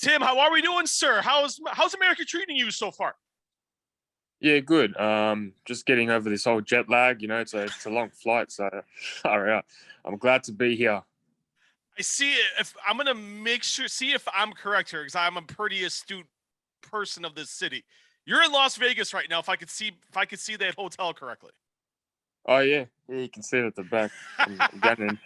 Tim, how are we doing, sir? How's America treating you so far? Yeah, good. Just getting over this whole jet lag. It's a long flight, so sorry. I'm glad to be here. I see it. If I'm gonna make sure, see if I'm correct here, because I'm a pretty astute person of this city. You're in Las Vegas right now. If I could see that hotel correctly. Oh yeah, you can see it at the back. I'm down in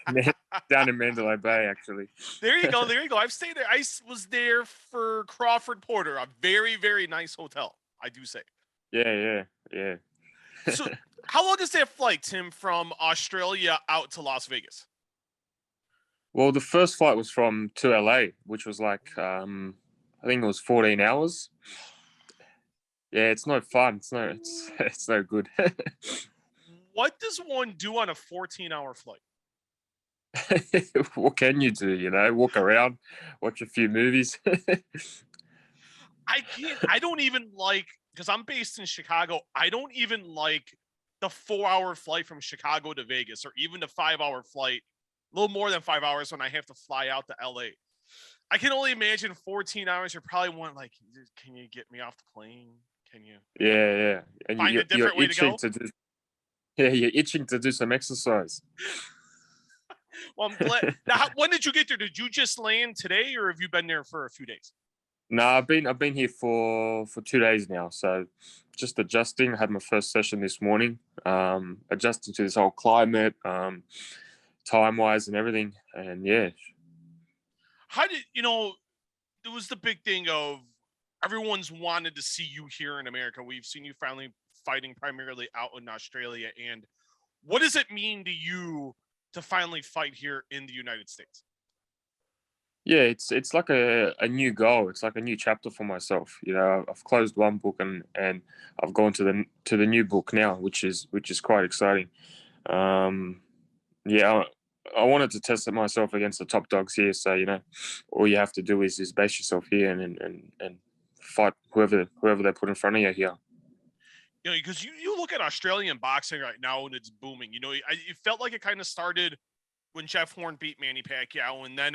down in Mandalay Bay, actually. There you go. There you go. I've stayed there. Was there for Crawford Porter, a very, very nice hotel. I do say. Yeah. So, how long is that flight, Tim, from Australia out to Las Vegas? Well, the first flight was from to LA, which was like I think it was 14 hours. Yeah, it's no fun. It's no good. What does one do on a 14-hour flight? What can you do? Walk around, watch a few movies. I can't. I don't even like, because I'm based in Chicago. I don't even like the 4-hour flight from Chicago to Vegas, or even the 5-hour flight, a little more than 5 hours when I have to fly out to LA. I can only imagine 14 hours. You're probably one like, can you get me off the plane? Can you Yeah. And find a you're different way to itching go? to do. Yeah, you're itching to do some exercise. Well, I'm glad. Now, when did you get there? Did you just land today, or have you been there for a few days? No, I've been here for 2 days now, so just adjusting. I had my first session this morning, adjusting to this whole climate, time wise and everything, and yeah, How did you know? It was the big thing of everyone's wanted to see you here in America. We've seen you finally fighting primarily out in Australia. And what does it mean to you to finally fight here in the United States? yeah, it's like a new goal. It's like a new chapter for myself. I've closed one book and I've gone to the new book now, which is quite exciting. Um, yeah, I wanted to test it myself against the top dogs here. So all you have to do is base yourself here and fight whoever they put in front of you here. Because you look at Australian boxing right now and it's booming. It felt like it kind of started when Jeff Horn beat Manny Pacquiao, and then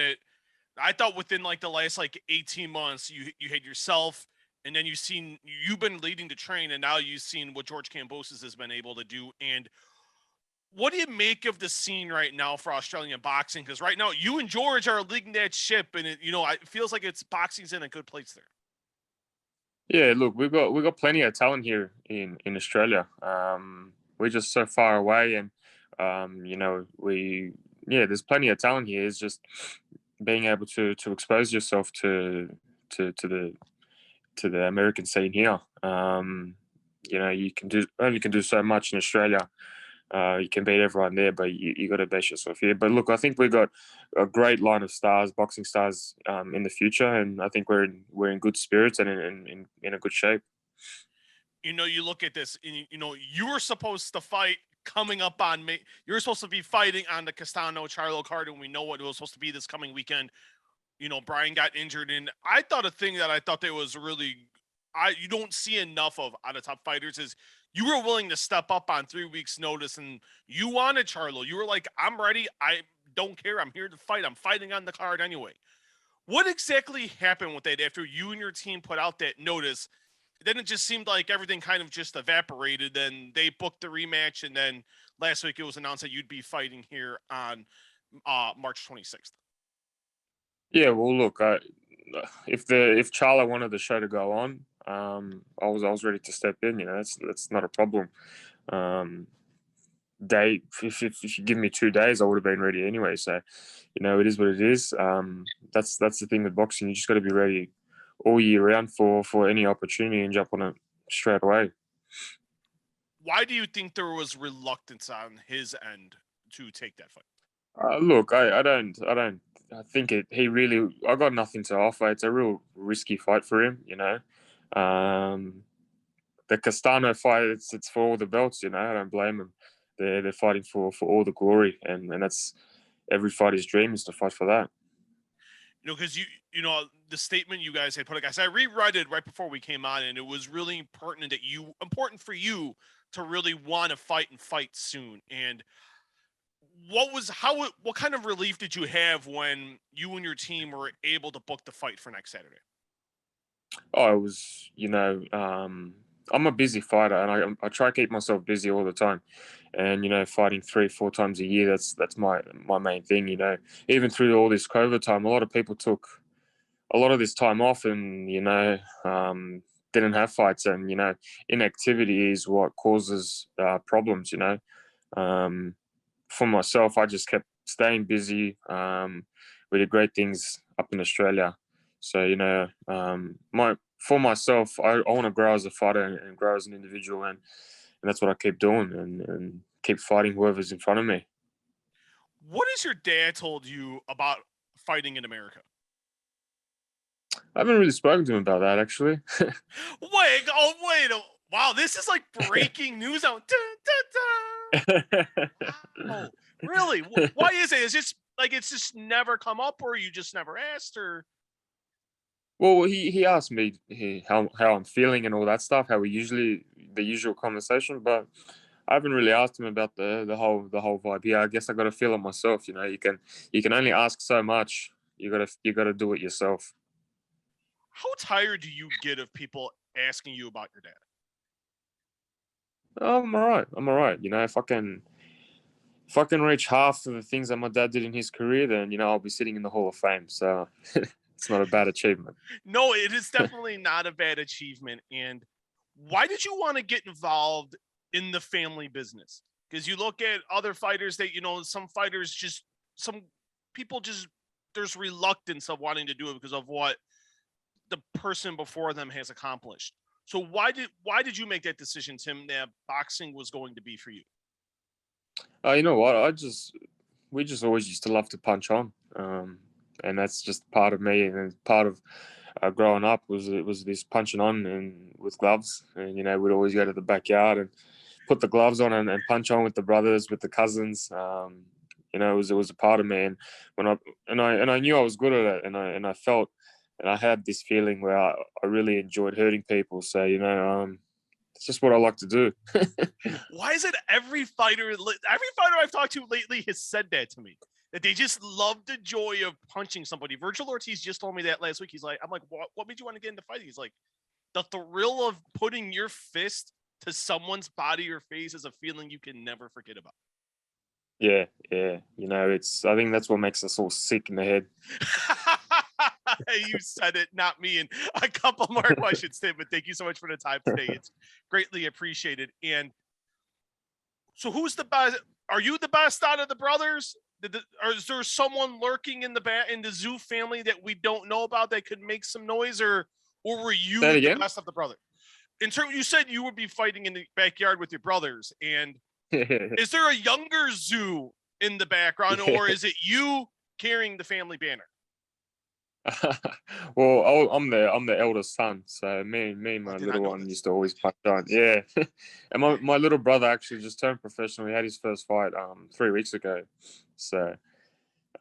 I thought within like the last like 18 months, you had yourself, and then you've been leading the train, and now you've seen what George Kambosos has been able to do. And what do you make of the scene right now for Australian boxing? Because right now, you and George are leading that ship, and it feels like it's boxing's in a good place there. Yeah, look, we've got plenty of talent here in Australia. We're just so far away, and we yeah, there's plenty of talent here. It's just being able to expose yourself to the American scene here. You can do so much in Australia. You can beat everyone there, but you got to base yourself here. But look, I think we've got a great line of stars, boxing stars, in the future, and I think we're in good spirits and in a good shape. You look at this, and you were supposed to fight coming up on May. You're supposed to be fighting on the Castano Charlo card, and we know what it was supposed to be this coming weekend. Brian got injured, and I thought a thing that I thought that was really you don't see enough of out of top fighters is you were willing to step up on 3 weeks notice, and you wanted Charlo. You were like, I'm ready. I don't care. I'm here to fight. I'm fighting on the card anyway. What exactly happened with that after you and your team put out that notice? Then it just seemed like everything kind of just evaporated. Then they booked the rematch, and then last week it was announced that you'd be fighting here on March 26th. Yeah, well, look, if Charlo wanted the show to go on, I was ready to step in. That's not a problem. Um, if you give me 2 days, I would have been ready anyway. So, it is what it is. That's the thing with boxing. You just got to be ready all year round for any opportunity and jump on it straight away. Why do you think there was reluctance on his end to take that fight? Look, I think he really. I got nothing to offer. It's a real risky fight for him. Um, the Castano fight, it's for all the belts. I don't blame him. They're fighting for all the glory, and that's every fighter's dream is to fight for that. Because the statement you guys had put, guys, I reread it right before we came on, and it was really important for you to really want to fight and fight soon. And what kind of relief did you have when you and your team were able to book the fight for next Saturday? Oh, it was, I'm a busy fighter, and I try to keep myself busy all the time. And fighting 3 4 times a year, that's my main thing. Even through all this COVID time, a lot of people took a lot of this time off, and didn't have fights, and inactivity is what causes problems. Um, for myself, I just kept staying busy. We did great things up in Australia. So my for myself, I want to grow as a fighter and grow as an individual, and that's what I keep doing, and keep fighting whoever's in front of me. What has your dad told you about fighting in America? I haven't really spoken to him about that actually. Wait. Oh, wow, this is like breaking news out. Dun, dun, dun. Oh, really? Why is it? Is just like it's just never come up, or you just never asked, or Well, he asked me how I'm feeling and all that stuff, how the usual conversation, but I haven't really asked him about the whole vibe. Yeah, I guess I got to feel it myself. You can only ask so much. You gotta do it yourself. how tired do you get of people asking you about your dad? Oh, I'm alright. I'm alright. If I can reach half of the things that my dad did in his career, then I'll be sitting in the Hall of Fame. So it's not a bad achievement. No, it is definitely not a bad achievement. And why did you want to get involved in the family business? Because you look at other fighters that, some fighters just, some people just, there's reluctance of wanting to do it because of what the person before them has accomplished. So why did you make that decision, Tim, that boxing was going to be for you? You know what? We just always used to love to punch on, and that's just part of me, and part of growing up was this punching on and with gloves, and we'd always go to the backyard and put the gloves on and punch on with the brothers, with the cousins. It was a part of me, and I knew I was good at it, and I felt, and I had this feeling where I really enjoyed hurting people. So it's just what I like to do. Why is it every fighter I've talked to lately has said that to me? That they just love the joy of punching somebody. Virgil Ortiz just told me that last week. I'm like, what made you want to get into fighting? He's like, the thrill of putting your fist to someone's body or face is a feeling you can never forget about. Yeah, yeah. It's. I think that's what makes us all sick in the head. You said it, not me. And a couple more questions, Tim, but thank you so much for the time today. It's greatly appreciated. And so who's the best? Are you the best out of the brothers? Or is there someone lurking in the Zoo family that we don't know about that could make some noise, or were Say it you the again. best of the brothers? In terms, you said you would be fighting in the backyard with your brothers, and is there a younger Zoo in the background, Yeah. or is it you carrying the family banner? Well, I'm the eldest son, so me and I my did not little know one this. used to always punch on. Yeah, and my little brother actually just turned professional. He had his first fight 3 weeks ago, so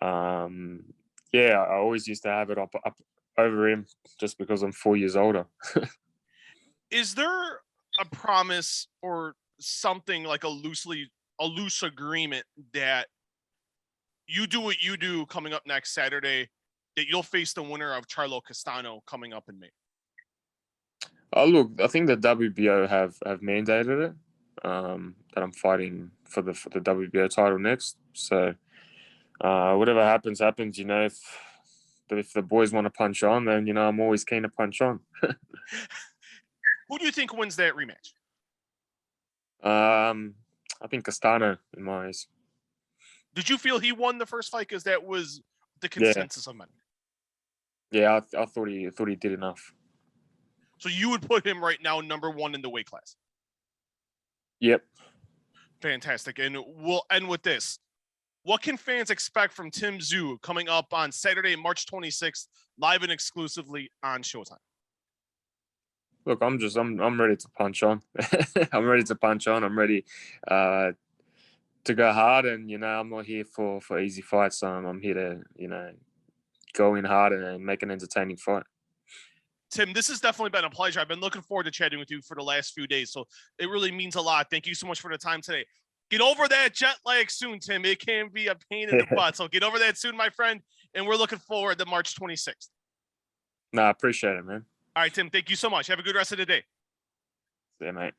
um yeah, I always used to have it up over him just because I'm 4 years older. Is there a promise or something like a loose agreement that you do what you do coming up next Saturday, that you'll face the winner of Charlo Castano coming up in May? Oh, look, I think the WBO have mandated it, that I'm fighting for the WBO title next. So whatever happens, happens. If the boys want to punch on, then I'm always keen to punch on. Who do you think wins that rematch? Um, I think Castano in my eyes. Did you feel he won the first fight? Because that was the Yeah, consensus of men. yeah. I thought he did enough. So you would put him right now number one in the weight class. Yep. Fantastic. And we'll end with this. What can fans expect from Tim Tszyu coming up on Saturday, March 26th, live and exclusively on Showtime? Look, I'm ready to punch on. I'm ready to punch on. I'm ready to go hard, and I'm not here for easy fights. I'm here to go in hard and make an entertaining fight. Tim, this has definitely been a pleasure. I've been looking forward to chatting with you for the last few days, so it really means a lot. Thank you so much for the time today. Get over that jet lag soon, Tim. It can be a pain in the butt, so get over that soon, my friend. And we're looking forward to March 26th. No, I appreciate it, man. All right, Tim. Thank you so much. Have a good rest of the day. Yeah, mate.